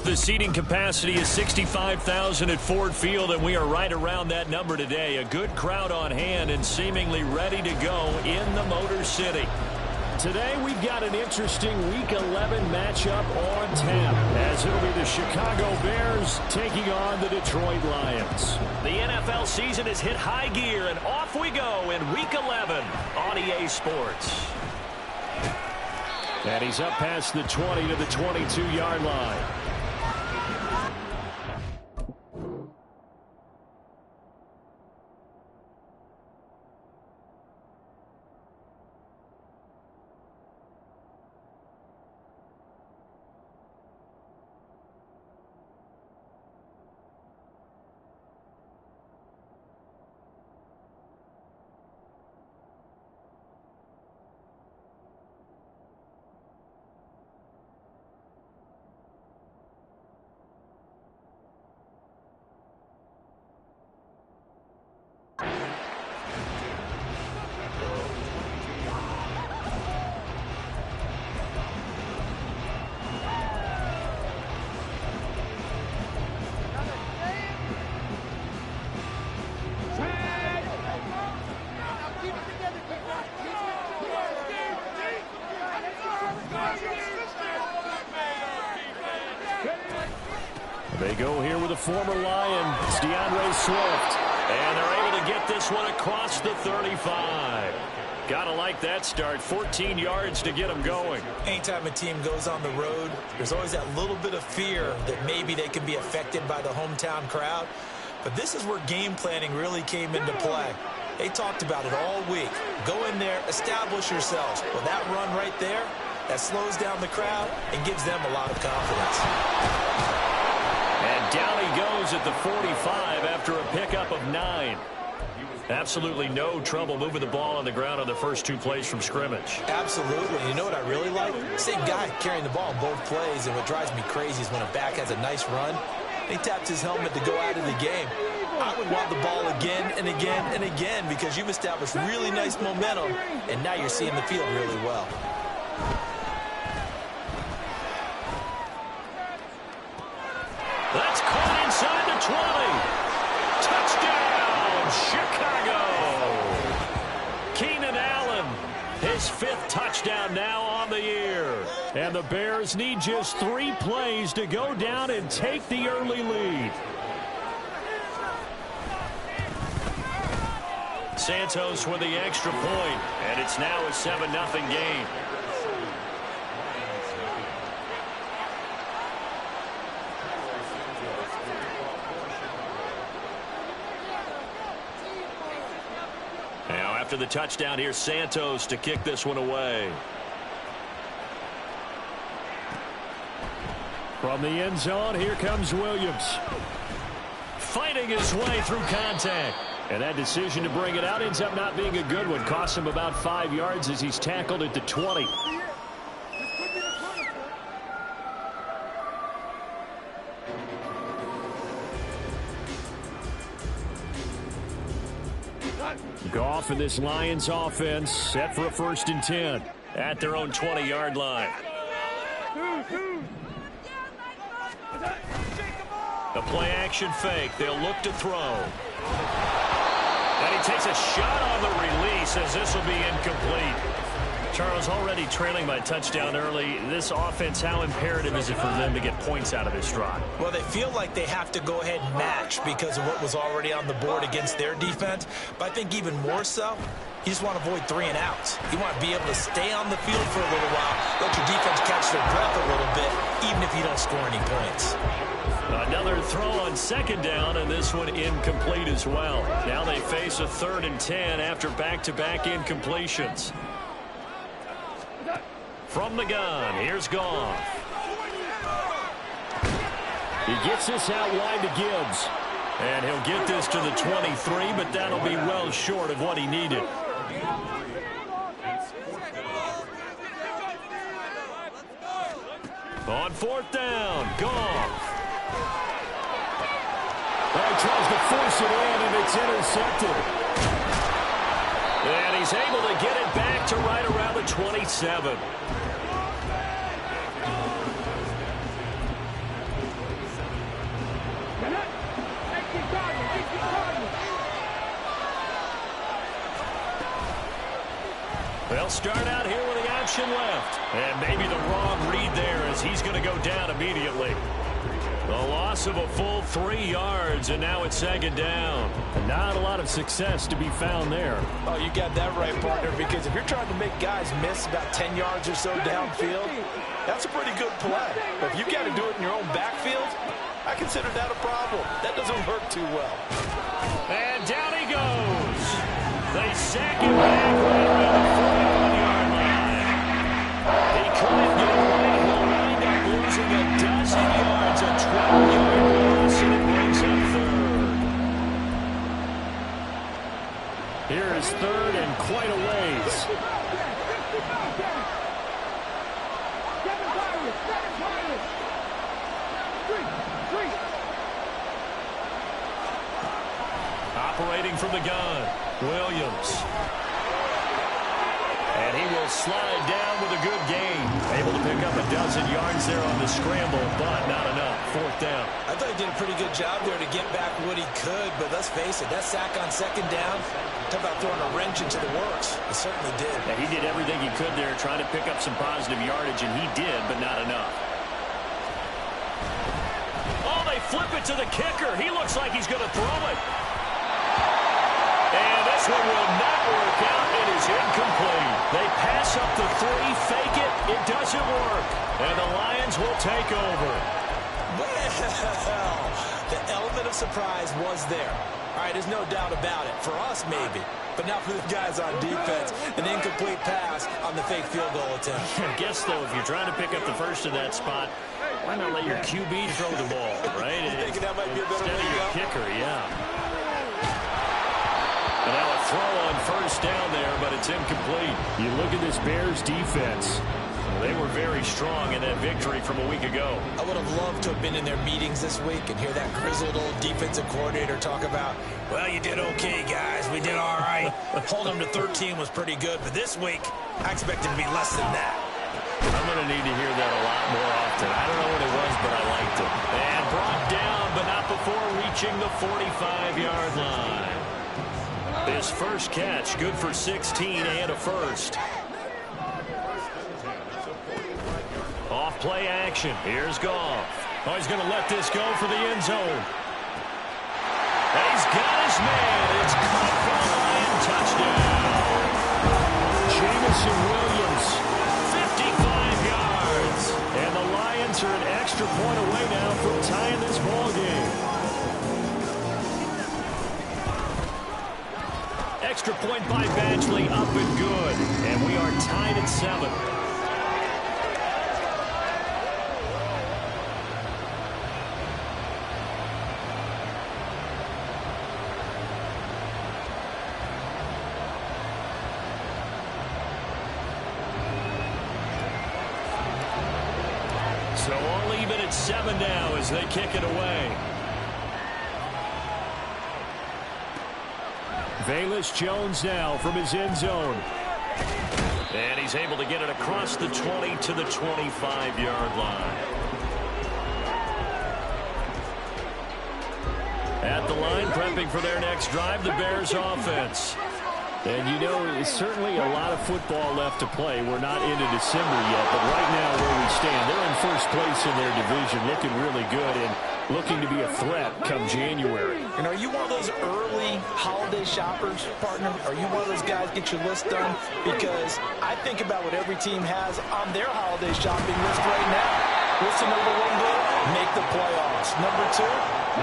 The seating capacity is 65,000 at Ford Field, and we are right around that number today. A good crowd on hand and seemingly ready to go in the Motor City. Today we've got an interesting Week 11 matchup on tap, as it'll be the Chicago Bears taking on the Detroit Lions. The NFL season has hit high gear, and off we go in Week 11 on EA Sports. And he's up past the 20 to the 22-yard line. They go here with a former Lion. It's DeAndre Swift. And they're able to get this one across the 35. Gotta like that start. 14 yards to get them going. Anytime a team goes on the road, there's always that little bit of fear that maybe they can be affected by the hometown crowd. But this is where game planning really came into play. They talked about it all week. Go in there, establish yourselves. Well, that run right there, that slows down the crowd and gives them a lot of confidence. And down he goes at the 45 after a pickup of 9. Absolutely no trouble moving the ball on the ground on the first 2 plays from scrimmage. Absolutely. You know what I really like? Same guy carrying the ball in both plays, and what drives me crazy is when a back has a nice run, he taps his helmet to go out of the game. I would want the ball again and again and again because you've established really nice momentum, and now you're seeing the field really well. That's caught inside the 20. Touchdown, Chicago! Keenan Allen, his 5th touchdown now on the year. And the Bears need just 3 plays to go down and take the early lead. Santos with the extra point, and it's now a 7-0 game. Now after the touchdown, here's Santos to kick this one away. From the end zone, here comes Williams. Fighting his way through contact. And that decision to bring it out ends up not being a good one. Costs him about 5 yards as he's tackled at the 20. Goff and this Lions offense set for a 1st and 10 at their own 20-yard line. A play-action fake. They'll look to throw. And he takes a shot on the release as this will be incomplete. Charles, already trailing by touchdown early. This offense, how imperative is it for them to get points out of this drive? Well, they feel like they have to go ahead and match because of what was already on the board against their defense. But I think even more so, you just want to avoid 3 and outs. You want to be able to stay on the field for a little while, let your defense catch their breath a little bit, even if you don't score any points. Another throw on 2nd down, and this one incomplete as well. Now they face a 3rd and 10 after back-to-back incompletions. From the gun, here's Goff. He gets this out wide to Gibbs. And he'll get this to the 23, but that'll be well short of what he needed. On 4th down, Goff. He tries to force it in, and it's intercepted. And he's able to get it back to right around the 27. They'll start out here with the option left. And maybe the wrong read there as he's going to go down immediately. The loss of a full 3 yards, and now it's second down. And not a lot of success to be found there. Oh, you got that right, partner, because if you're trying to make guys miss about 10 yards or so downfield, that's a pretty good play. But if you got to do it in your own backfield, I consider that a problem. That doesn't work too well. And down he goes. They sack him back right around the 41-yard line. He couldn't get away. He'll wind up losing a dozen yards, a 12-yard loss, and it brings up third. Here is third and quite a ways. Operating from the gun, Williams. And he will slide down with a good gain. Able to pick up a dozen yards there on the scramble, but not enough. Fourth down. I thought he did a pretty good job there to get back what he could, but let's face it, that sack on second down, talk about throwing a wrench into the works. It certainly did. And he did everything he could there, trying to pick up some positive yardage, and he did, but not enough. Oh, they flip it to the kicker. He looks like he's going to throw it. And this one will not work out. It is incomplete. They pass up the 3, fake it. It doesn't work. And the Lions will take over. Well, the element of surprise was there. All right, there's no doubt about it. For us, maybe. But not for the guys on defense. An incomplete pass on the fake field goal attempt. I guess, though, if you're trying to pick up the first in that spot, why not let your QB throw the ball, right? Thinking that might be a better way to go? Kicker, yeah. And now a throw on first down there, but it's incomplete. You look at this Bears defense. They were very strong in that victory from a week ago. I would have loved to have been in their meetings this week and hear that grizzled old defensive coordinator talk about, well, you did okay, guys. We did all right. Holding them to 13 was pretty good. But this week, I expect it to be less than that. I'm going to need to hear that a lot more often. I don't know what it was, but I liked it. And brought down, but not before reaching the 45-yard line. His first catch, good for 16 and a first. Off play action. Here's Goff. Oh, he's going to let this go for the end zone. And he's got his man. It's caught for a Lion touchdown. Jamison Williams, 55 yards. And the Lions are an extra point away now from tying this ball game. Extra point by Badgley, up and good. And we are tied at 7. So all even at 7 now as they kick it away. Velus Jones now from his end zone. And he's able to get it across the 20 to the 25-yard line. At the line, prepping for their next drive, the Bears offense. And you know, it's certainly a lot of football left to play. We're not into December yet, but right now where we stand, they're in first place in their division, looking really good and looking to be a threat come January. And are you one of those early holiday shoppers, partner? Are you one of those guys get your list done? Because I think about what every team has on their holiday shopping list right now. What's the number 1 goal? Make the playoffs. Number 2,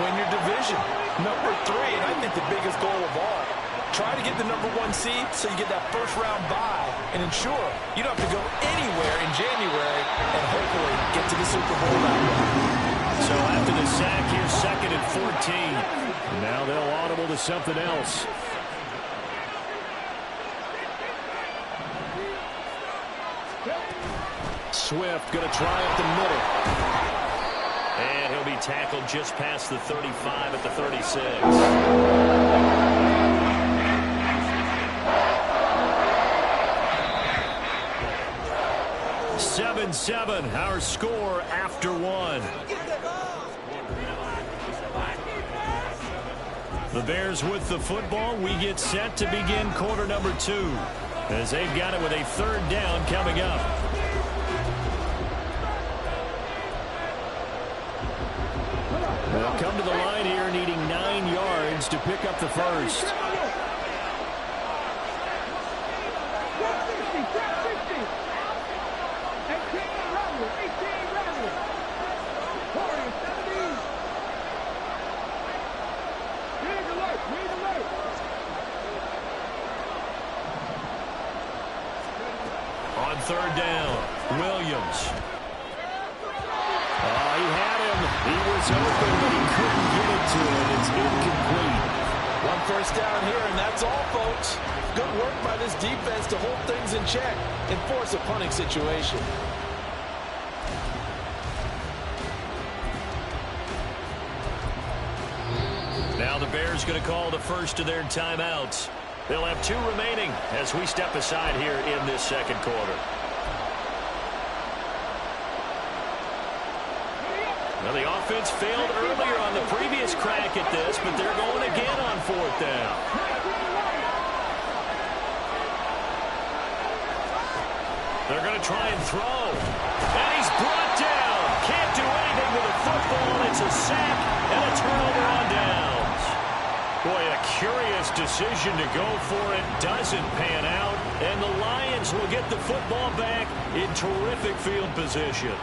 win your division. Number 3, and I think the biggest goal of all, try to get the number 1 seed so you get that first round bye and ensure you don't have to go anywhere in January and hopefully get to the Super Bowl that way. So after the sack, here's 2nd and 14. Now they'll audible to something else. Swift going to try up the middle. And he'll be tackled just past the 35 at the 36. 7-7, our score after 1. The Bears with the football. We get set to begin quarter number 2. as they've got it with a third down coming up. They'll come to the line here needing 9 yards to pick up the first. On third down, Williams. He had him. He was open, but he couldn't get it to him. It's incomplete. 1 first down here, and that's all, folks. Good work by this defense to hold things in check and force a punting situation. Now the Bears going to call the first of their timeouts. They'll have 2 remaining as we step aside here in this second quarter. Well, the offense failed earlier on the previous crack at this, but they're going again on 4th down. They're going to try and throw. And he's brought down. Can't do anything with the football. It's a sack and a turnover on downs. Boy, a curious decision to go for it. Doesn't pan out. And the Lions will get the football back in terrific field position.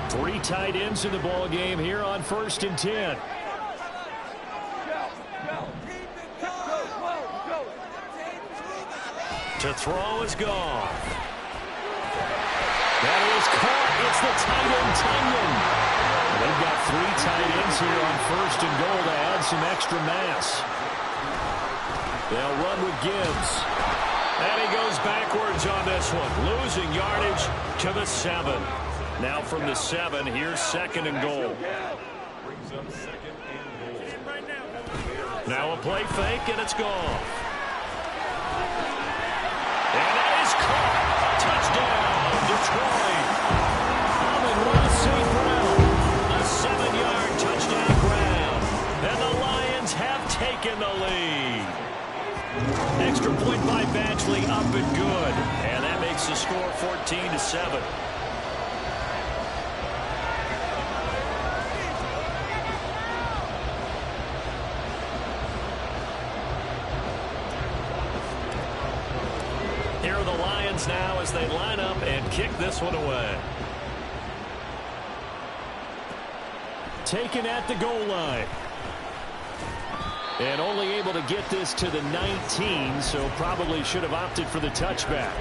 Three tight ends in the ball game here on 1st and 10. To throw is gone. That is caught. It's the tight end, Tunyon. They've got 3 tight ends here on 1st and goal to add some extra mass. They'll run with Gibbs. And he goes backwards on this one, losing yardage to the 7. Now from the 7, here's 2nd and goal. Now a play fake, and it's gone. And that is caught. Touchdown, Detroit. Amon-Ra St. Brown. A 7-yard touchdown grab. And the Lions have taken the lead. Extra point by Badgley, up and good. And that makes the score 14-7. Here are the Lions now as they line up and kick this one away. Taken at the goal line. And only able to get this to the 19, so probably should have opted for the touchback.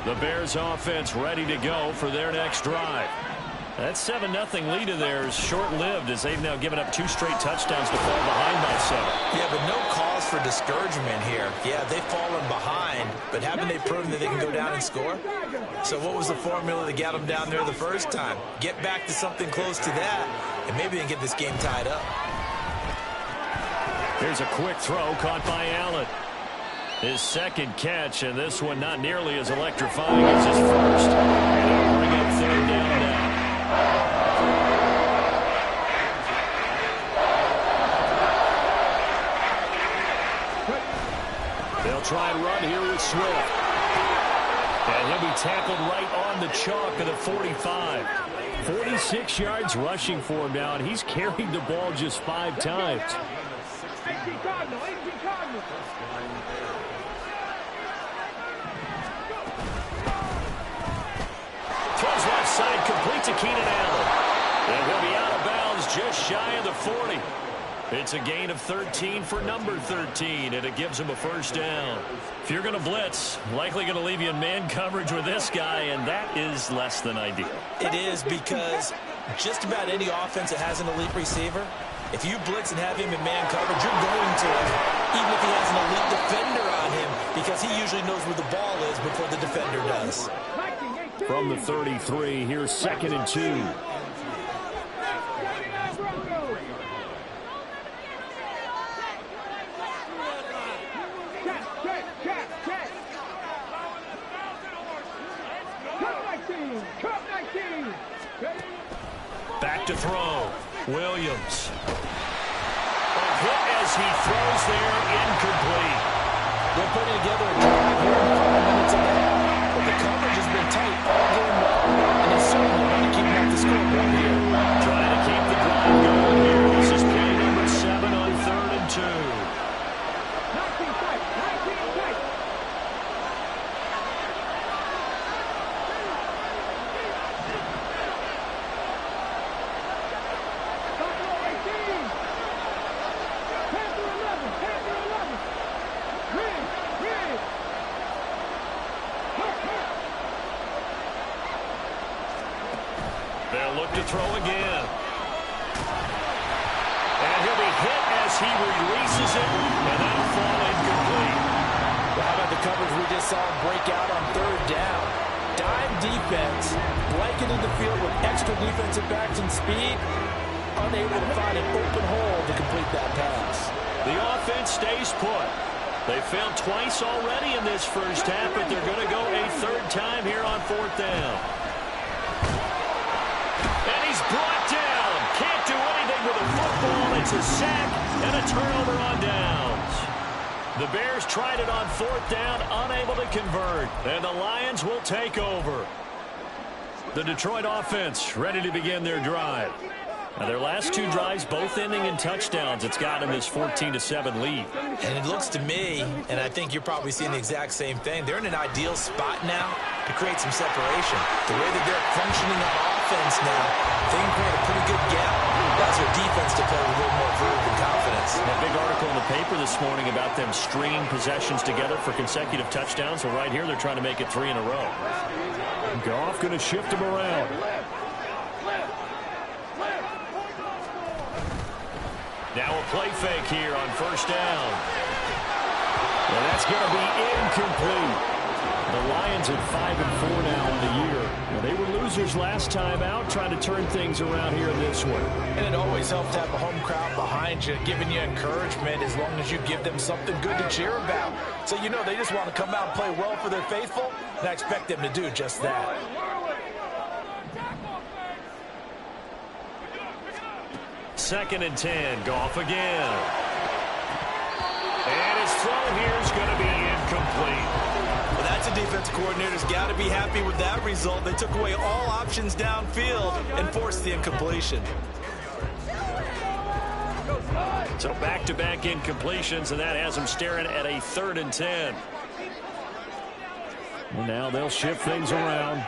The Bears offense ready to go for their next drive. That 7-0 lead of theirs short-lived as they've now given up 2 straight touchdowns to fall behind by 7. Yeah, but no cause for discouragement here. Yeah, they've fallen behind, but haven't they proven that they can go down and score? So what was the formula that got them down there the first time? Get back to something close to that, and maybe they can get this game tied up. Here's a quick throw caught by Allen. His 2nd catch, and this one not nearly as electrifying as his first. And it'll bring up 3rd down now. They'll try and run here with Swift. And he'll be tackled right on the chalk of the 45. 46 yards rushing for him now, and he's carried the ball just 5 times. Throws left side, complete to Keenan Allen. And he'll be out of bounds just shy of the 40. It's a gain of 13 for number 13, and it gives him a first down. If you're going to blitz, likely going to leave you in man coverage with this guy, and that is less than ideal. It is, because just about any offense that has an elite receiver, if you blitz and have him in man coverage, you're going to him, even if he has an elite defender on him, because he usually knows where the ball is before the defender does. From the 33, here's 2nd and 2. Back to throw. Williams. A hit as he throws there, incomplete. They're putting together a drive here in the final minutes of the half, but the coverage has been tight all game long, and they certainly want to keep them off the scoreboard here. Trying to keep the drive going here. This is play number 7 on 3rd and 2. They'll look to throw again. And he'll be hit as he releases it, and that'll fall incomplete. Well, how about the coverage we just saw break out on 3rd down? Dime defense, blanketed the field with extra defensive backs and speed, unable to find an open hole to complete that pass. The offense stays put. They failed twice already in this first half, but they're going to go a 3rd time here on 4th down. And he's brought down. Can't do anything with a football. It's a sack and a turnover on downs. The Bears tried it on 4th down, unable to convert. And the Lions will take over. The Detroit offense ready to begin their drive. Now their last 2 drives, both ending in touchdowns. It's gotten them this 14-7 lead. And it looks to me, and I think you're probably seeing the exact same thing, they're in an ideal spot now to create some separation. The way that they're functioning on offense now, they can create a pretty good gap. That's their defense to play with a little more verve and confidence. That big article in the paper this morning about them stringing possessions together for consecutive touchdowns. So right here, they're trying to make it 3 in a row. Goff going to shift him around. Now a play fake here on 1st down. And that's going to be incomplete. The Lions at 5-4 now in the year. Well, they were losers last time out, trying to turn things around here this one. And it always helps to have a home crowd behind you, giving you encouragement as long as you give them something good to cheer about. So you know they just want to come out and play well for their faithful, and I expect them to do just that. Second and 10, Goff again. And his throw here is going to be incomplete. Well, that's a defense coordinator's got to be happy with that result. They took away all options downfield and forced the incompletion. So back-to-back incompletions, and that has them staring at a 3rd and 10. Well, now they'll shift things around.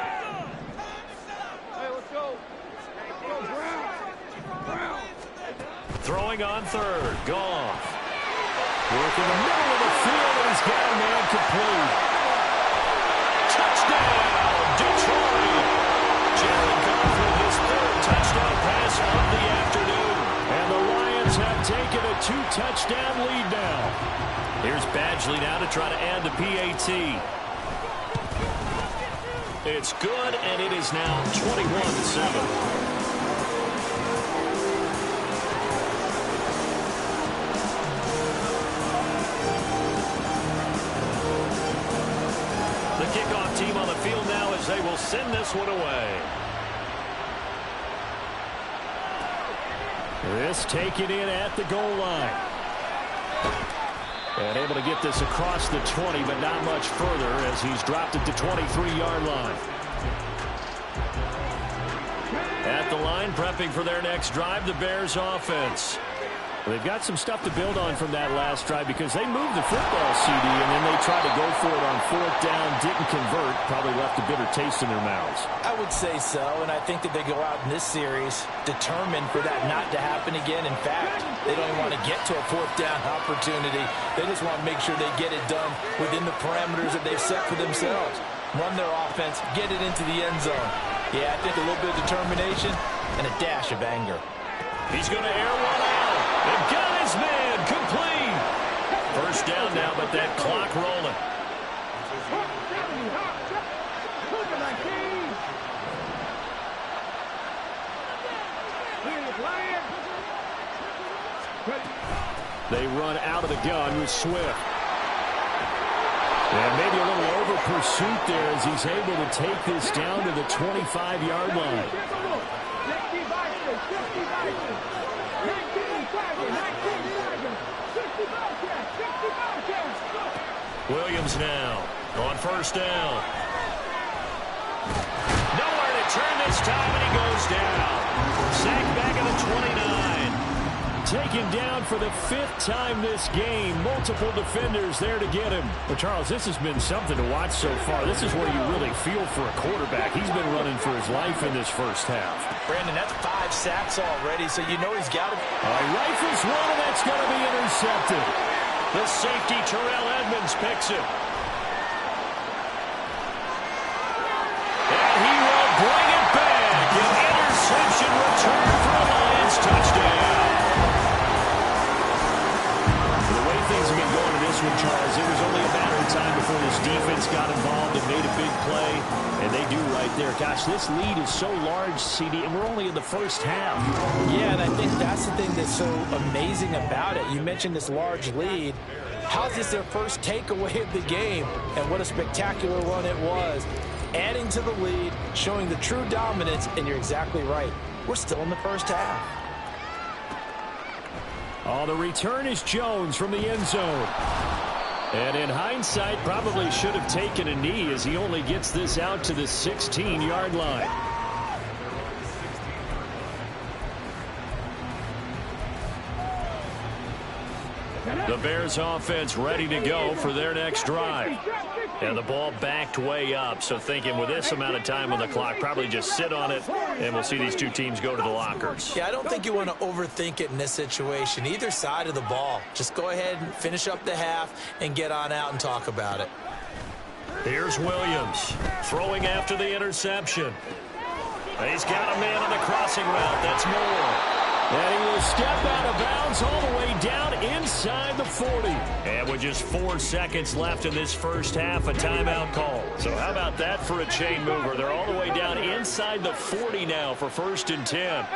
Throwing on 3rd, Goff. Working the middle of the field, and he's got a man complete. Touchdown, Detroit. Jared Goff with his 3rd touchdown pass of the afternoon. And the Lions have taken a 2-touchdown lead now. Here's Badgley now to try to add the PAT. It's good, and it is now 21-7. Kickoff team on the field now as they will send this one away. This taken in at the goal line. And able to get this across the 20, but not much further as he's dropped at the 23-yard line. At the line, prepping for their next drive, the Bears offense. They've got some stuff to build on from that last drive because they moved the football, CD, and then they tried to go for it on 4th down, didn't convert, probably left a bitter taste in their mouths. I would say so, and I think that they go out in this series determined for that not to happen again. In fact, they don't even want to get to a 4th down opportunity. They just want to make sure they get it done within the parameters that they've set for themselves. Run their offense, get it into the end zone. Yeah, I think a little bit of determination and a dash of anger. He's going to air one out. And got his man complete. 1st down now, but that clock rolling. They run out of the gun with Swift. And maybe a little over pursuit there as he's able to take this down to the 25-yard line. Williams now on first down. Nowhere to turn this time, and he goes down. Sacked back at the 29. Taken down for the 5th time this game. Multiple defenders there to get him. Well, Charles, this has been something to watch so far. This is where you really feel for a quarterback. He's been running for his life in this first half. Brandon, that's 5 sacks already, so you know he's got it. Rifles one, and that's going to be intercepted. The safety, Terrell Edmonds, picks it. And he will bring it back. An interception return for a Lions touchdown. The way things have been going in this one, Charles, it was only a matter of time before this defense got involved and made a big play. And they do right there. Gosh, this lead is so large, CD, and we're only in the first half. Yeah, and I think that's the thing that's so amazing about it. You mentioned this large lead. How's this their first takeaway of the game? And what a spectacular one it was. Adding to the lead, showing the true dominance, and you're exactly right. We're still in the first half. Oh, the return is Jones from the end zone. And in hindsight, probably should have taken a knee as he only gets this out to the 16-yard line. The Bears offense ready to go for their next drive. And the ball backed way up, so thinking with this amount of time on the clock, probably just sit on it, and we'll see these two teams go to the lockers. Yeah, I don't think you want to overthink it in this situation. Either side of the ball. Just go ahead and finish up the half and get on out and talk about it. Here's Williams throwing after the interception. He's got a man on the crossing route. That's Moore. And he will step out of bounds all the way down inside the 40. And with just 4 seconds left in this first half, a timeout call. So how about that for a chain mover? They're all the way down inside the 40 now for 1st and 10.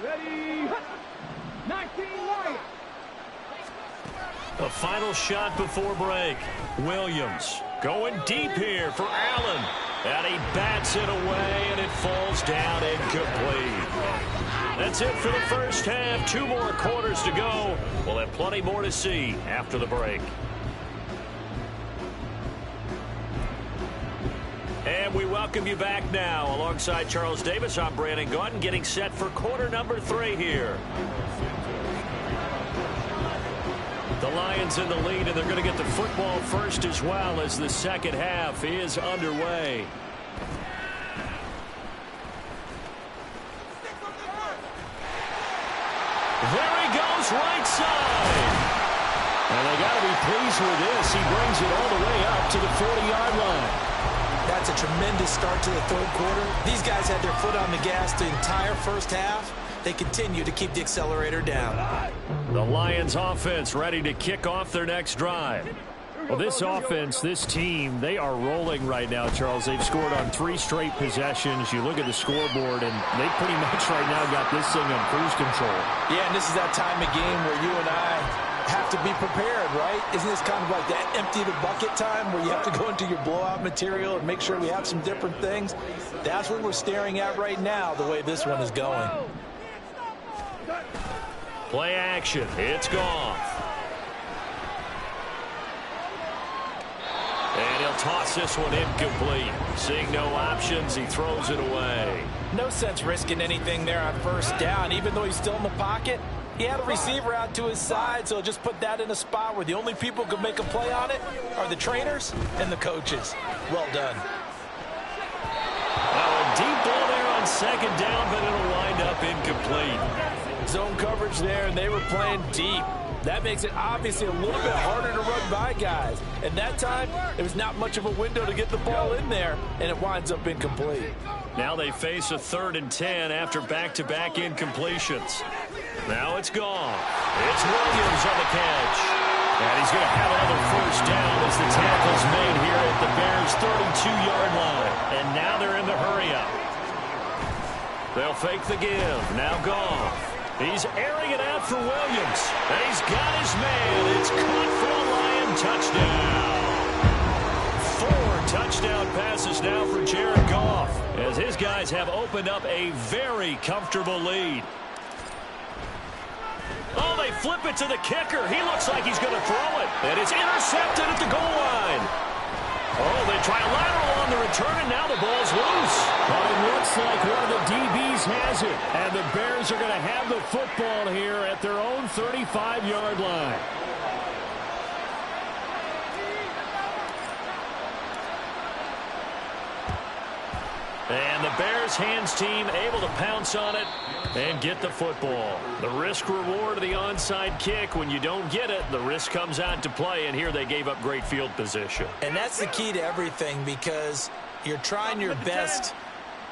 Ready. 19 Lions. A final shot before break. Williams going deep here for Allen. And he bats it away, and it falls down incomplete. That's it for the first half. 2 more quarters to go. We'll have plenty more to see after the break. And we welcome you back now. Alongside Charles Davis, I'm Brandon Gaudin, getting set for quarter number 3 here. The Lions in the lead, and they're going to get the football first as well as the second half is underway. There he goes, right side. And they got to be pleased with this. He brings it all the way up to the 40-yard line. That's a tremendous start to the 3rd quarter. These guys had their foot on the gas the entire first half. They continue to keep the accelerator down. The Lions offense ready to kick off their next drive. Well, this offense, this team, they are rolling right now, Charles. They've scored on 3 straight possessions. You look at the scoreboard, and they pretty much right now got this thing on cruise control. Yeah, and this is that time of game where you and I have to be prepared, right? Isn't this kind of like that empty the bucket time where you have to go into your blowout material and make sure we have some different things? That's what we're staring at right now, the way this one is going. Play action. It's Goff. And he'll toss this one incomplete. Seeing no options, he throws it away. No sense risking anything there on first down. Even though he's still in the pocket, he had a receiver out to his side, so just put that in a spot where the only people who can make a play on it are the trainers and the coaches. Well done. Now a deep ball there on second down, but it'll wind up incomplete. Zone coverage there, and they were playing deep. That makes it obviously a little bit harder to run by guys. And that time, there was not much of a window to get the ball in there, and it winds up incomplete. Now they face a 3rd and 10 after back-to-back incompletions. Now it's Goff. It's Williams on the catch. And he's going to have another first down as the tackle's made here at the Bears' 32-yard line. And now they're in the hurry-up. They'll fake the give. Now Goff. He's airing it out for Williams. And he's got his man. It's caught for a Lion touchdown. 4 touchdown passes now for Jared Goff, as his guys have opened up a very comfortable lead. Oh, they flip it to the kicker. He looks like he's going to throw it. And it's intercepted at the goal line. Oh, they try a lateral on the return, and now the ball's loose. But it looks like one of the DBs has it. And the Bears are going to have the football here at their own 35-yard line. And the Bears hands team able to pounce on it and get the football. The risk reward of the onside kick. When you don't get it, the risk comes out to play, and here they gave up great field position. And that's the key to everything, because you're trying your best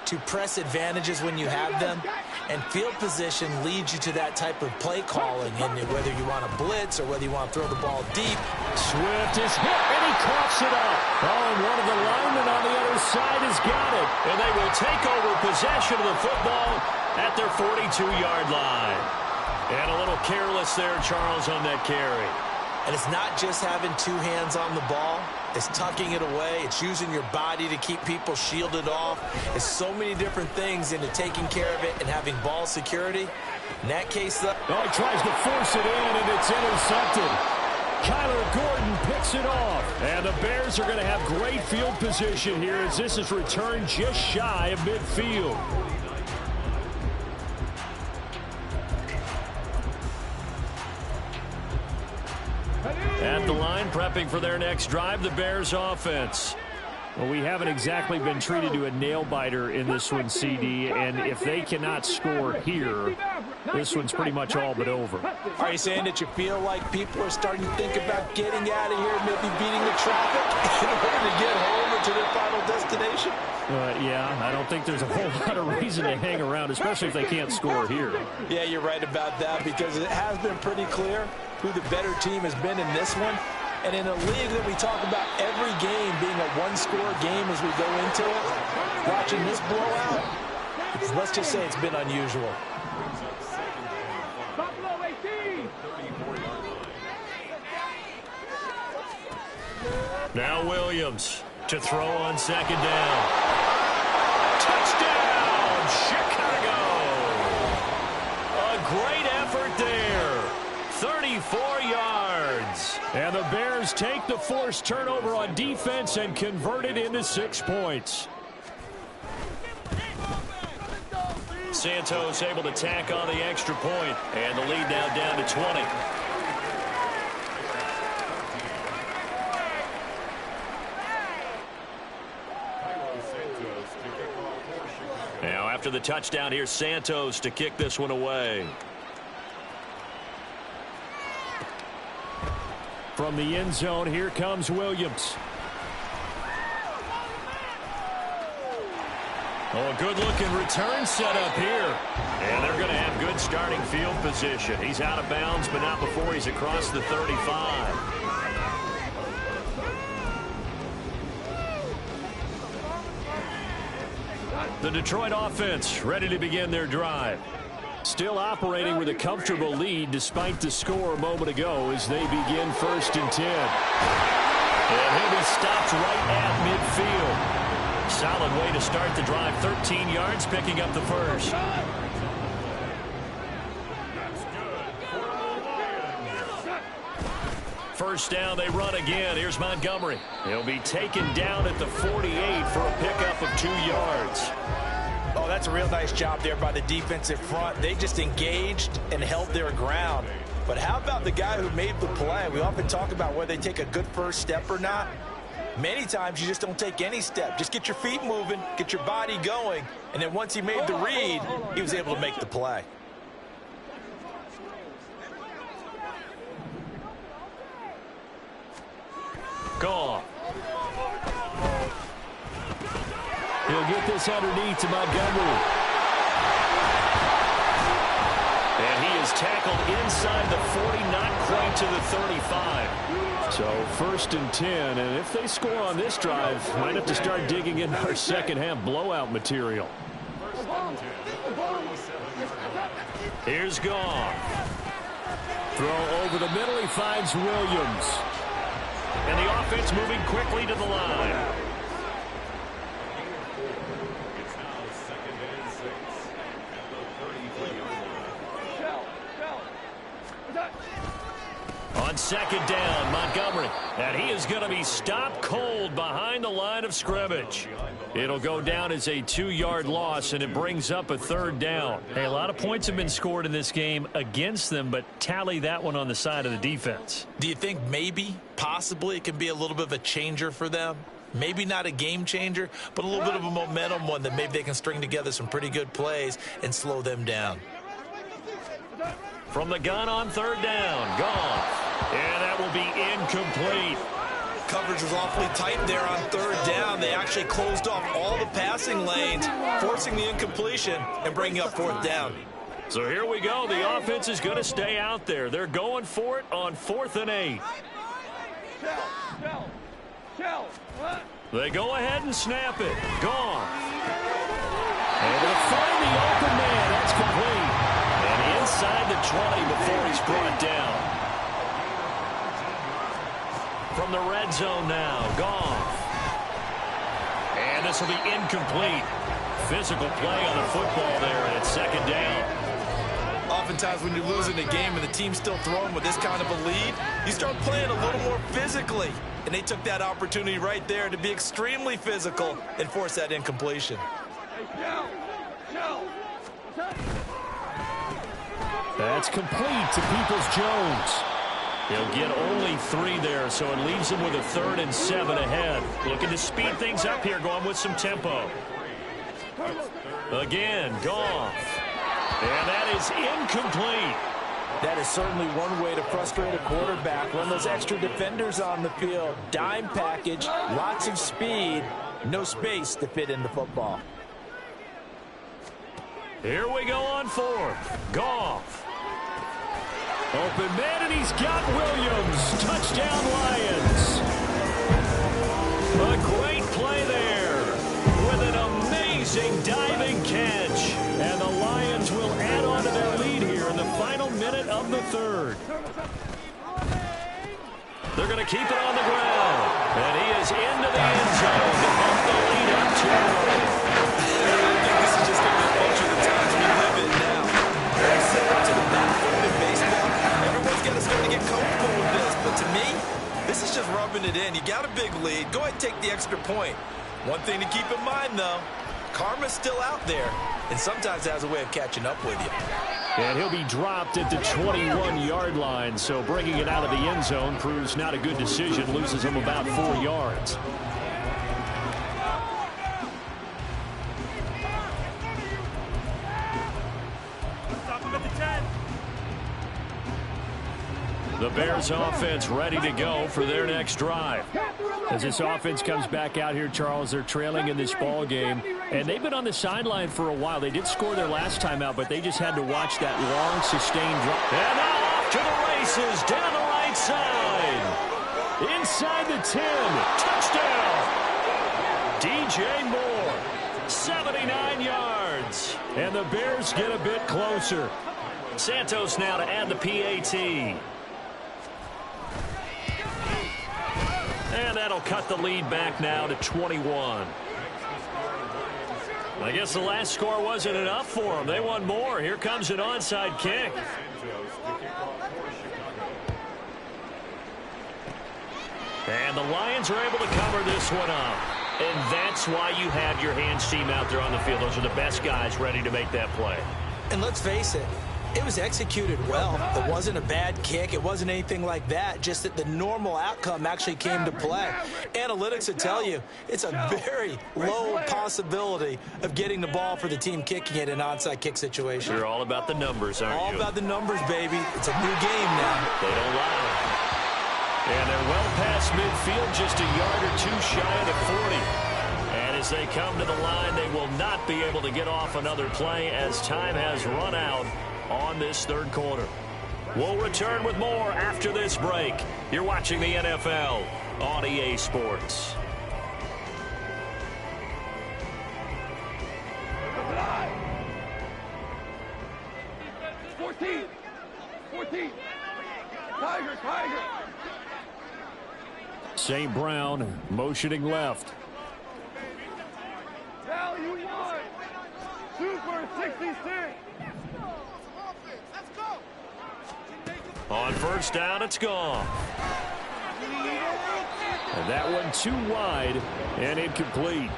to press advantages when you have them, and field position leads you to that type of play calling, and whether you want to blitz or whether you want to throw the ball deep. Swift is hit, and he coughs it up. Oh, and one of the linemen on the other side has got it. And they will take over possession of the football at their 42-yard line. And a little careless there, Charles, on that carry. And it's not just having 2 hands on the ball. It's tucking it away. It's using your body to keep people shielded off. It's so many different things into taking care of it and having ball security. In that case, though, he tries to force it in, and it's intercepted. Kyler Gordon picks it off. And the Bears are going to have great field position here, as this is returned just shy of midfield. At the line, prepping for their next drive, the Bears offense. Well, we haven't exactly been treated to a nail-biter in this one, CD, and if they cannot score here, this one's pretty much all but over. Are you saying that you feel like people are starting to think about getting out of here, maybe beating the traffic in order to get home or to their final destination? Yeah, I don't think there's a whole lot of reason to hang around, especially if they can't score here. Yeah, you're right about that, because it has been pretty clear who the better team has been in this one. And in a league that we talk about every game being a one-score game as we go into it, watching this blowout, let's just say it's been unusual. Now Williams to throw on second down. Touchdown, Chicago! A great effort there. 34 yards. And the Bears take the forced turnover on defense and convert it into 6 points. Santos able to tack on the extra point, and the lead now down to 20. Now after the touchdown, here's Santos to kick this one away. From the end zone, here comes Williams. Oh, a good-looking return set up here. And they're going to have good starting field position. He's out of bounds, but not before he's across the 35. The Detroit offense ready to begin their drive. Still operating with a comfortable lead despite the score a moment ago as they begin 1st and 10. And he'll be stopped right at midfield. Solid way to start the drive. 13 yards, picking up the first. First down, they run again. Here's Montgomery. He'll be taken down at the 48 for a pickup of 2 yards. Oh, that's a real nice job there by the defensive front. They just engaged and held their ground. But how about the guy who made the play? We often talk about whether they take a good first step or not. Many times you just don't take any step. Just get your feet moving, get your body going, and then once he made the read, he was able to make the play. Gone. He'll get this underneath to Montgomery. And he is tackled inside the 40, not quite to the 35. So 1st and 10, and if they score on this drive, might have to start digging into our second half blowout material. Here's Goff. Throw over the middle. He finds Williams. And the offense moving quickly to the line. On second down, Montgomery. And he is going to be stopped cold behind the line of scrimmage. It'll go down as a 2-yard loss, and it brings up a third down. Hey, a lot of points have been scored in this game against them, but tally that one on the side of the defense. Do you think maybe, possibly, it can be a little bit of a changer for them? Maybe not a game changer, but a little bit of a momentum one that maybe they can string together some pretty good plays and slow them down. From the gun on third down, Goff. And that will be incomplete. Coverage was awfully tight there on third down. They actually closed off all the passing lanes, forcing the incompletion and bringing up fourth down. So here we go. The offense is going to stay out there. They're going for it on 4th and 8. They go ahead and snap it. Goff. And they'll find the open man. That's complete. And inside the 20 before he's brought down. From the red zone now, Goff. And this will be incomplete. Physical play on the football there, and it's second down. Oftentimes when you're losing a game and the team's still throwing with this kind of a lead, you start playing a little more physically. And they took that opportunity right there to be extremely physical and force that incompletion. That's complete to Peoples-Jones. He'll get only 3 there, so it leaves him with a 3rd and 7 ahead. Looking to speed things up here, going with some tempo. Again, Goff. And that is incomplete. That is certainly one way to frustrate a quarterback. Run those extra defenders on the field. Dime package, lots of speed, no space to fit in the football. Here we go on 4th. Goff. Open man, and he's got Williams. Touchdown, Lions. A great play there with an amazing diving catch. And the Lions will add on to their lead here in the final minute of the 3rd. They're going to keep it on the ground. And he is into the end zone to bump the lead up to 1. I think this is just going to be a bunch of the times we live in now. Very similar to the backfield in baseball. Everyone's got to start to get comfortable with this. But to me, this is just rubbing it in. You got a big lead. Go ahead and take the extra point. One thing to keep in mind, though, karma's still out there. And sometimes it has a way of catching up with you. And he'll be dropped at the 21-yard line. So bringing it out of the end zone proves not a good decision. Loses him about 4 yards. The Bears offense ready to go for their next drive. As this offense comes back out here, Charles, they're trailing in this ball game, and they've been on the sideline for a while. They did score their last time out, but they just had to watch that long, sustained drive. And now off to the races down the right side. Inside the 10. Touchdown. DJ Moore, 79 yards. And the Bears get a bit closer. Santos now to add the PAT. And that'll cut the lead back now to 21. I guess the last score wasn't enough for them. They want more. Here comes an onside kick. And the Lions are able to cover this one up. And that's why you have your hands team out there on the field. Those are the best guys ready to make that play. And let's face it, it was executed well. It wasn't a bad kick. It wasn't anything like that. Just that the normal outcome actually came to play. Analytics will tell you it's a very low possibility of getting the ball for the team kicking it in an onside kick situation. You're all about the numbers, aren't you? All about the numbers, baby. It's a new game now. They don't lie. And they're well past midfield, just a yard or 2 shy of the 40. And as they come to the line, they will not be able to get off another play as time has run out on this 3rd quarter. We'll return with more after this break. You're watching the NFL on EA Sports. Tiger, Tiger. St. Brown motioning left. Value 1. Super 66. On first down, it's gone. And that one too wide and incomplete.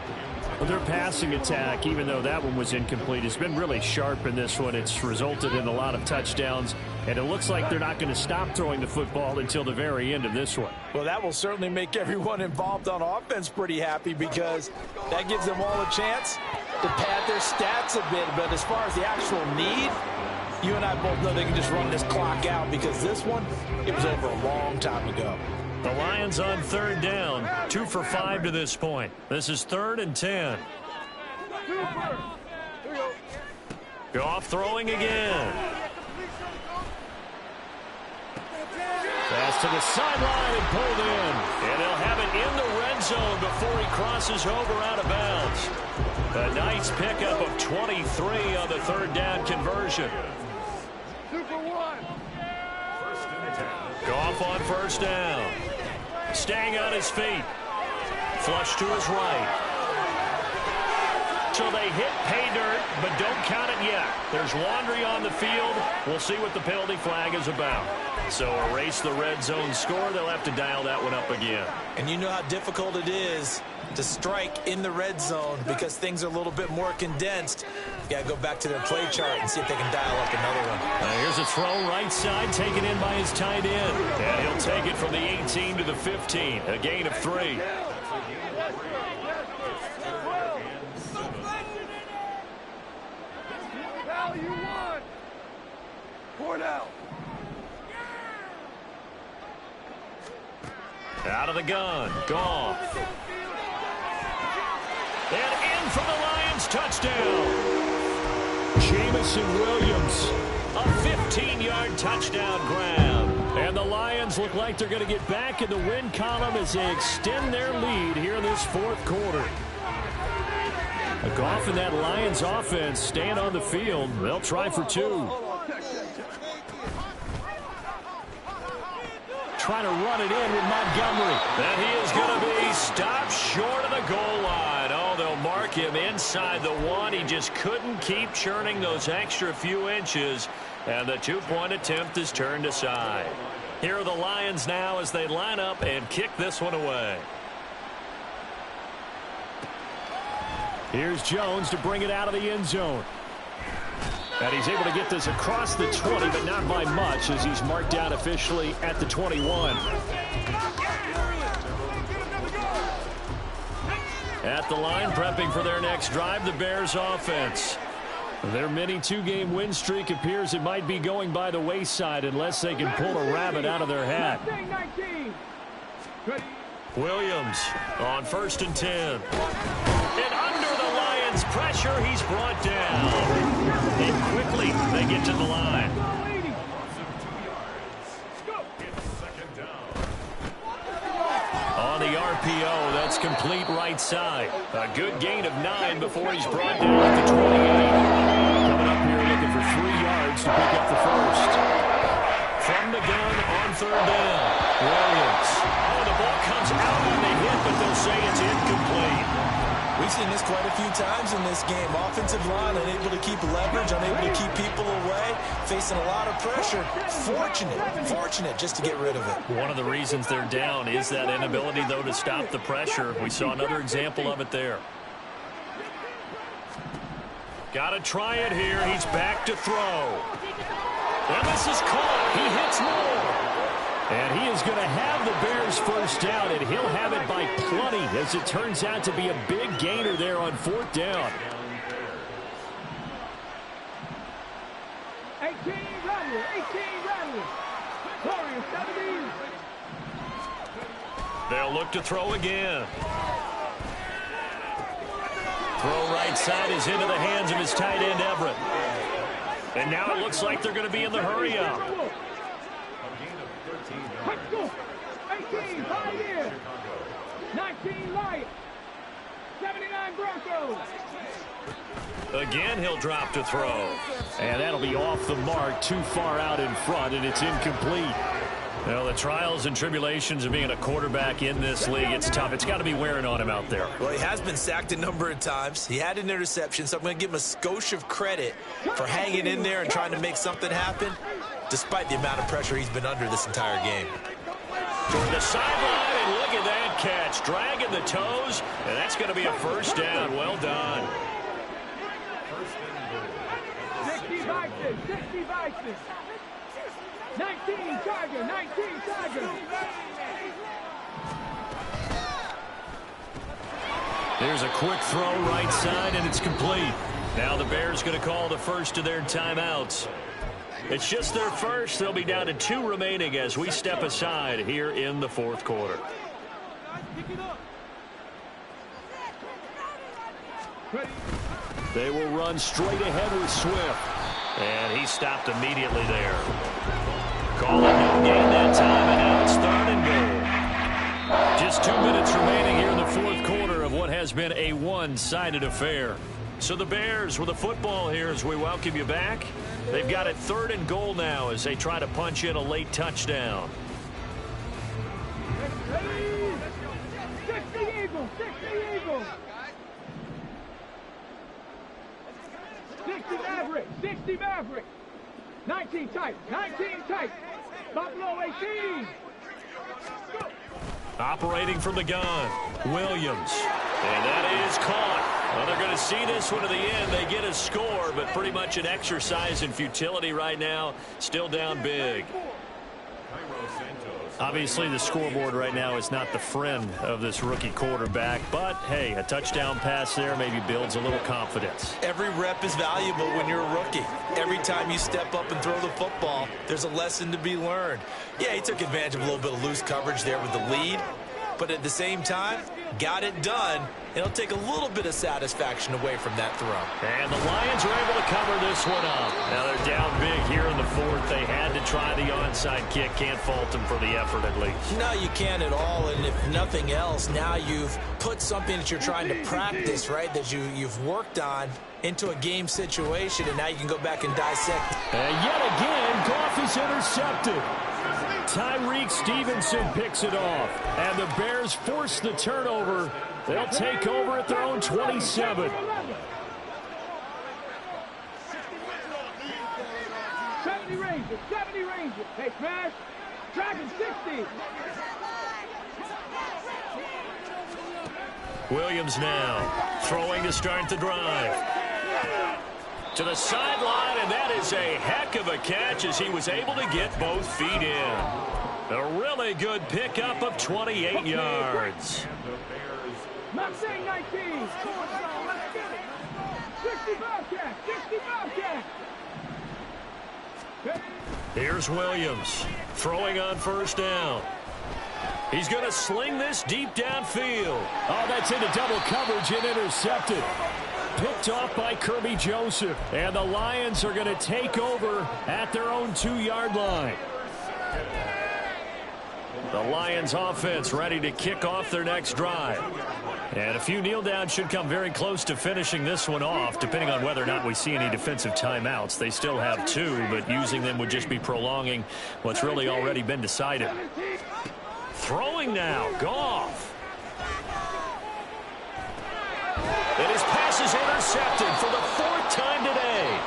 Their passing attack, even though that one was incomplete, has been really sharp in this one. It's resulted in a lot of touchdowns, and it looks like they're not going to stop throwing the football until the very end of this one. Well, that will certainly make everyone involved on offense pretty happy, because that gives them all a chance to pad their stats a bit. But as far as the actual need, you and I both know they can just run this clock out, because this one, it was over a long time ago. The Lions on third down, 2 for 5 to this point. This is 3rd and 10. Goff throwing again. Pass to the sideline and pulled in. And he'll have it in the red zone before he crosses over out of bounds. A nice pickup of 23 on the third down conversion. Goff on first down. Staying on his feet. Flush to his right. So they hit pay dirt, but don't count it yet. There's laundry on the field. We'll see what the penalty flag is about. So erase the red zone score. They'll have to dial that one up again. And you know how difficult it is to strike in the red zone because things are a little bit more condensed. You got to go back to their play chart and see if they can dial up another one. Here's a throw right side, taken in by his tight end. And he'll take it from the 18 to the 15, a gain of 3. Value 1. 4 down. Out of the gun, Goff. And in for the Lions, touchdown. Jamison Williams, a 15-yard touchdown grab. And the Lions look like they're going to get back in the win column as they extend their lead here in this fourth quarter. Goff and that Lions offense staying on the field. They'll try for 2. Trying to run it in with Montgomery. And he is going to be stopped short of the goal line. Oh, they'll mark him inside the 1. He just couldn't keep churning those extra few inches. And the 2-point attempt is turned aside. Here are the Lions now as they line up and kick this one away. Here's Jones to bring it out of the end zone. And he's able to get this across the 20, but not by much, as he's marked down officially at the 21. At the line, prepping for their next drive, the Bears offense. Their mini 2-game win streak appears it might be going by the wayside unless they can pull a rabbit out of their hat. Williams on 1st and 10. And under the Lions' pressure, he's brought down. And quickly, they get to the line. On the RPO, that's complete right side. A good gain of 9 before he's brought down at the 28. Coming up here looking for 3 yards to pick up the first. From the gun on 3rd down, Williams. Oh, the ball comes out on the hit, but they'll say it's incomplete. We've seen this quite a few times in this game. Offensive line unable to keep leverage, unable to keep people away, facing a lot of pressure. Fortunate just to get rid of it. One of the reasons they're down is that inability, though, to stop the pressure. We saw another example of it there. Got to try it here. He's back to throw. And this is caught. He hits more. And he is going to have the Bears first down, and he'll have it by plenty, as it turns out to be a big gainer there on 4th down. 18 Rattler. Warriors 17. They'll look to throw again. Throw right side is into the hands of his tight end, Everett. And now it looks like they're going to be in the hurry-up. 18, 5 years. 19 Lions. 79 Broncos. Again, he'll drop to throw. And that'll be off the mark, too far out in front, and it's incomplete. Well, the trials and tribulations of being a quarterback in this league, it's tough. It's got to be wearing on him out there. Well, he has been sacked a number of times. He had an interception, so I'm going to give him a skosh of credit for hanging in there and trying to make something happen, despite the amount of pressure he's been under this entire game. Toward the sideline, and look at that catch. Dragging the toes, and that's going to be a first down. Well done. 60 Vikings, 60 Vikings. 19 Tiger, 19 Tiger. There's a quick throw right side, and it's complete. Now the Bears going to call the first of their timeouts. It's just their first. They'll be down to 2 remaining as we step aside here in the fourth quarter. They will run straight ahead with Swift. And he stopped immediately there. Call it no gain that time, and now it's 3rd and goal. Just 2 minutes remaining here in the fourth quarter of what has been a one-sided affair. So the Bears with the football here as we welcome you back. They've got it 3rd and goal now as they try to punch in a late touchdown. 60 Eagles, 60 Eagles. 60 Maverick, 60 Maverick. 19 tight, 19 tight. Buffalo 18. Operating from the gun, Williams. And that is caught. Well, they're going to see this one to the end. They get a score, but pretty much an exercise in futility right now. Still down big. Obviously, the scoreboard right now is not the friend of this rookie quarterback. But, hey, a touchdown pass there maybe builds a little confidence. Every rep is valuable when you're a rookie. Every time you step up and throw the football, there's a lesson to be learned. Yeah, he took advantage of a little bit of loose coverage there with the lead. But at the same time, got it done. It'll take a little bit of satisfaction away from that throw. And the Lions are able to cover this one up. Now they're down big here in the fourth. They had to try the onside kick. Can't fault them for the effort at least. No, you can't at all. And if nothing else, now you've put something that you're trying to practice, right, that you've worked on into a game situation, and now you can go back and dissect. And yet again, Goff is intercepted. Tyreek Stevenson picks it off, and the Bears force the turnover. They'll take over at their own 27. 70 Rangers, 70 Rangers. Hey, smash. Dragon 60. Williams now throwing to start the drive. To the sideline, and that is a heck of a catch as he was able to get both feet in. A really good pickup of 28 yards. Mustang 19. 65 catch, 65 catch. Here's Williams throwing on first down. He's going to sling this deep downfield. Oh, that's into double coverage and intercepted. Picked off by Kirby Joseph. And the Lions are going to take over at their own 2-yard line. The Lions offense ready to kick off their next drive. And a few kneel downs should come very close to finishing this one off, depending on whether or not we see any defensive timeouts. They still have 2, but using them would just be prolonging what's really already been decided. Throwing now, Goff. And his pass is intercepted for the 4th time today.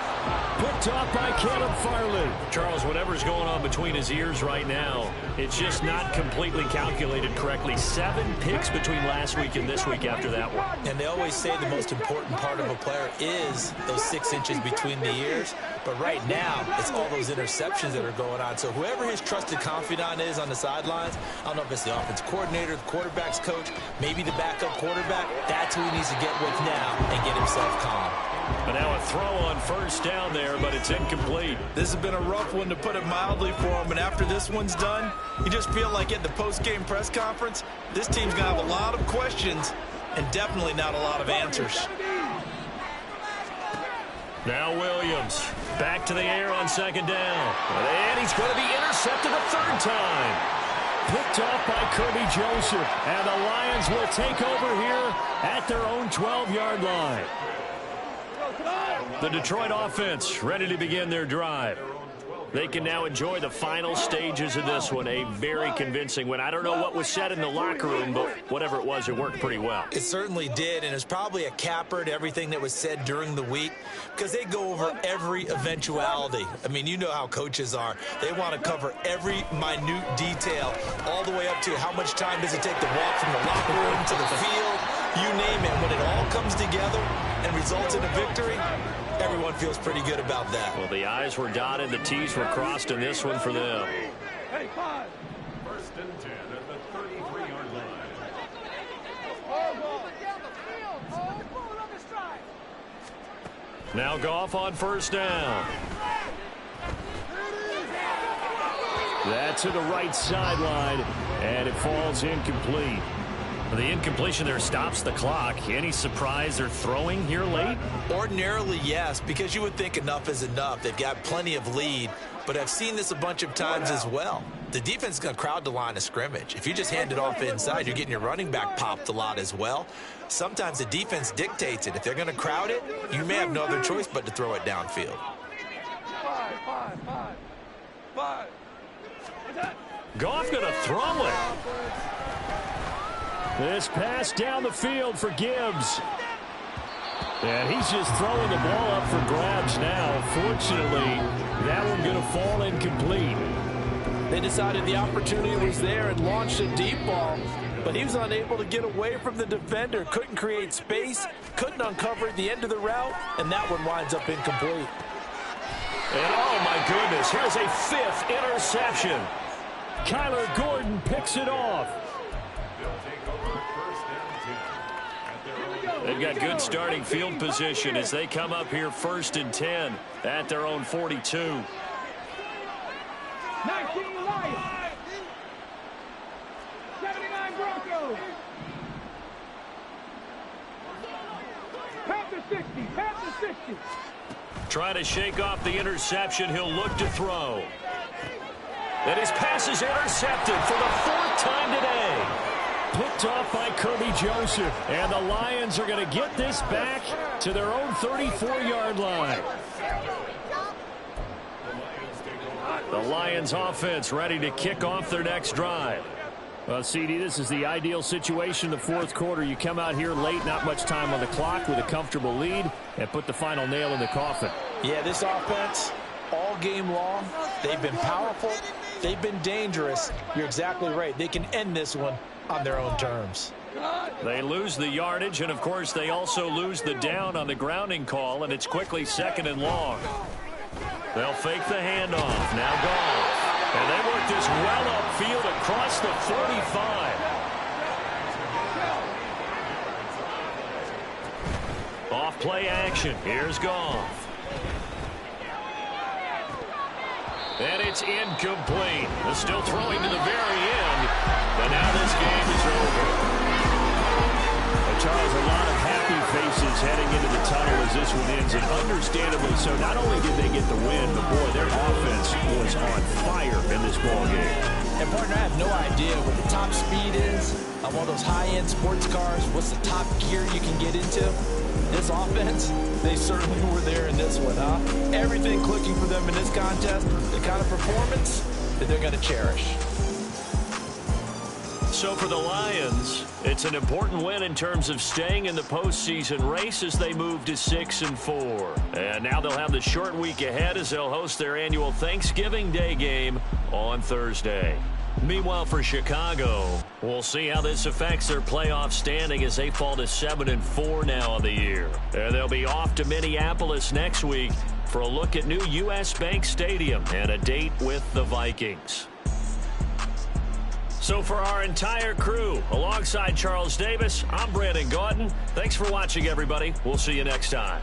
Picked off by Caleb Farley. Charles, whatever's going on between his ears right now, it's just not completely calculated correctly. 7 picks between last week and this week after that one. And they always say the most important part of a player is those 6 inches between the ears. But right now, it's all those interceptions that are going on. So whoever his trusted confidant is on the sidelines, I don't know if it's the offense coordinator, the quarterback's coach, maybe the backup quarterback, that's who he needs to get with now and get himself calm. But now a throw on first down there, but it's incomplete. This has been a rough one, to put it mildly, for him. And after this one's done, you just feel like at the post-game press conference, this team's going to have a lot of questions and definitely not a lot of answers. Now Williams back to the air on 2nd down. And he's going to be intercepted a 3rd time. Picked off by Kirby Joseph. And the Lions will take over here at their own 12-yard line. The Detroit offense ready to begin their drive. They can now enjoy the final stages of this one. A very convincing win. I don't know what was said in the locker room, but whatever it was, it worked pretty well. It certainly did, and it's probably a capper to everything that was said during the week because they go over every eventuality. I mean, you know how coaches are. They want to cover every minute detail, all the way up to how much time does it take to walk from the locker room to the field, you name it. When it all comes together and results in a victory, everyone feels pretty good about that. Well, the I's were dotted, the T's were crossed in this one for them. Hey, 5. First and 10 at the 33-yard line. Now Goff on first down. That's to the right sideline, and it falls incomplete. The incompletion there stops the clock. Any surprise they're throwing here late? Ordinarily, yes, because you would think enough is enough. They've got plenty of lead, but I've seen this a bunch of times as well. The defense is going to crowd the line of scrimmage. If you just hand it off inside, you're getting your running back popped a lot as well. Sometimes the defense dictates it. If they're going to crowd it, you may have no other choice but to throw it downfield. 5. Goff going to throw it. This pass down the field for Gibbs. And he's just throwing the ball up for grabs now. Fortunately, that one going to fall incomplete. They decided the opportunity was there and launched a deep ball, but he was unable to get away from the defender. Couldn't create space, couldn't uncover the end of the route, and that one winds up incomplete. And oh my goodness, here's a 5th interception. Kyler Gordon picks it off. They've got good starting field position as they come up here 1st and 10 at their own 42. 19 Lions. 79 Broncos. Panther 60. Panther 60. Trying to shake off the interception. He'll look to throw. And his pass is intercepted for the 4th time today. Picked off by Kirby Joseph. And the Lions are going to get this back to their own 34-yard line. The Lions offense ready to kick off their next drive. Well, CD, this is the ideal situation in the 4th quarter. You come out here late, not much time on the clock with a comfortable lead, and put the final nail in the coffin. Yeah, this offense, all game long, they've been powerful, they've been dangerous. You're exactly right. They can end this one on their own terms. They lose the yardage, and, of course, they also lose the down on the grounding call, and it's quickly 2nd and long. They'll fake the handoff. Now Goff. And they work this well upfield across the 45. Off play action. Here's Goff. And it's incomplete. They're still throwing to the very end. But now this game is over. Charles, a lot of happy faces heading into the tunnel as this one ends, and understandably so. Not only did they get the win, but boy, their offense was on fire in this ball game. And partner, I have no idea what the top speed is on one of those high-end sports cars. What's the top gear you can get into? This offense, they certainly were there in this one, huh? Everything clicking for them in this contest, the kind of performance that they're going to cherish. So for the Lions, it's an important win in terms of staying in the postseason race as they move to 6-4. And now they'll have the short week ahead as they'll host their annual Thanksgiving Day game on Thursday. Meanwhile, for Chicago, we'll see how this affects their playoff standing as they fall to 7-4 now on the year. And they'll be off to Minneapolis next week for a look at new U.S. Bank Stadium and a date with the Vikings. So for our entire crew, alongside Charles Davis, I'm Brandon Gautin. Thanks for watching, everybody. We'll see you next time.